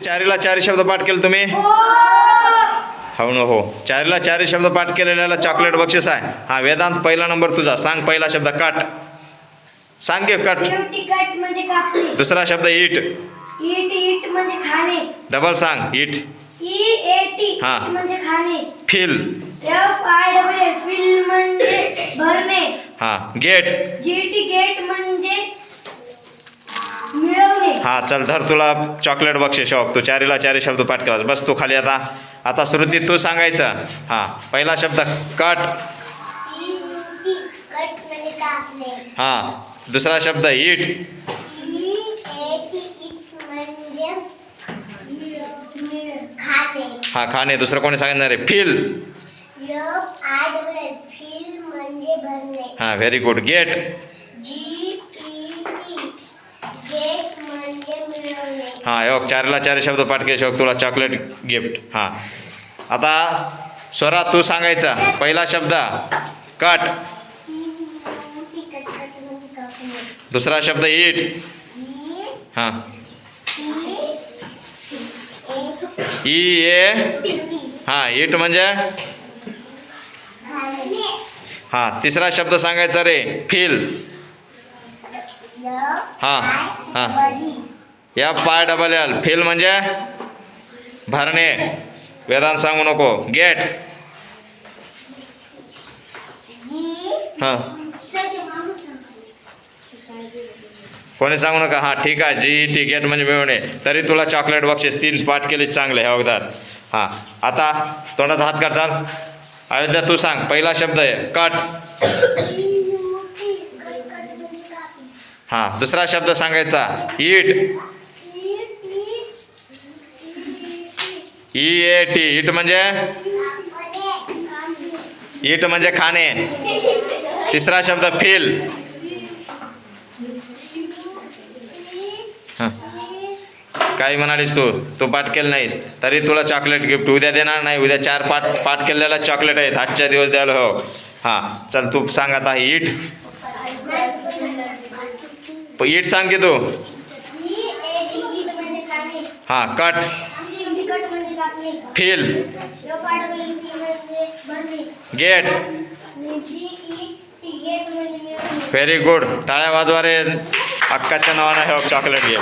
चारीला चारी शब्द पाठ केले तुम्ही? हो ना हो. चारीला चारी शब्द पाठ केलेल्याला चॉकलेट बक्षीस आहे. हा वेदांत पहिला नंबर तुझा. सांग पहिला शब्द कट. सांग की कट. कट म्हणजे कापणे. दुसरा शब्द ईट. ईट ईट म्हणजे खाणे. डबल सांग ईट. EAT हा. म्हणजे खाणे. फिल. FILL फिल म्हणजे भरणे. हा. गेट. GT गेट म्हणजे मिळवणे. हा चल धर तुला चॉकलेट बक्षीस. शौक तू चारीला चारी शब्द पाठ केलास. बस तू खाली आता. आता श्रुती तू सांगायचं. हा पहिला शब्द कट. कट म्हणजे कापणे. हा दुसरा शब्द ईट. EAT म्हणजे खाणे. हा खाणे. दुसरं कोणी सांगणार आहे? फिल. FILL फिल म्हणजे भरणे. हा very good. Get. GET get म्हणजे मिळवणे. हा योग चारीला चारी शब्द पाठ केले. शौक तुला चॉकलेट गिफ्ट. हा आता स्वरा तू सांगायचा. पहिला शब्द कट. दुसरा शब्द ईट. हां हां ईट म्हणजे हां. तिसरा शब्द सांगायचा रे फिल. हां हां FILL फिल म्हणजे भरणे. वेदांत सांगू नको. गेट. हां कोणी सांगू नका. हां ठीक आहे. GET गेट म्हणजे मिळवणे. तरी तुला चॉकलेट बक्षीस. 3 पाठ केलीस चांगले हे अवधार. हां आता तोंडाचा हात काढ. चाल अयोध्या तू सांग. पहिला शब्द आहे कट. हां दुसरा शब्द सांगायचा ईट. EAT ईट म्हणजे ईट म्हणजे खाणे. तिसरा शब्द फिल. हां काही म्हणालीस तू? तू पाठ केलं नाहीस तरी तुला चॉकलेट गिफ्ट उद्या देणार नाही. उद्या 4 पाठ केलेला चॉकलेट आहेत. आजच्या दिवस द्यायला हो. हां चल तू सांग आता. ईट. ईट सांग की तू. हां cut. Fill. Get. Very good. टाळ्या वाजवा रे. अक्काच्या नावानं हे चॉकलेट घे.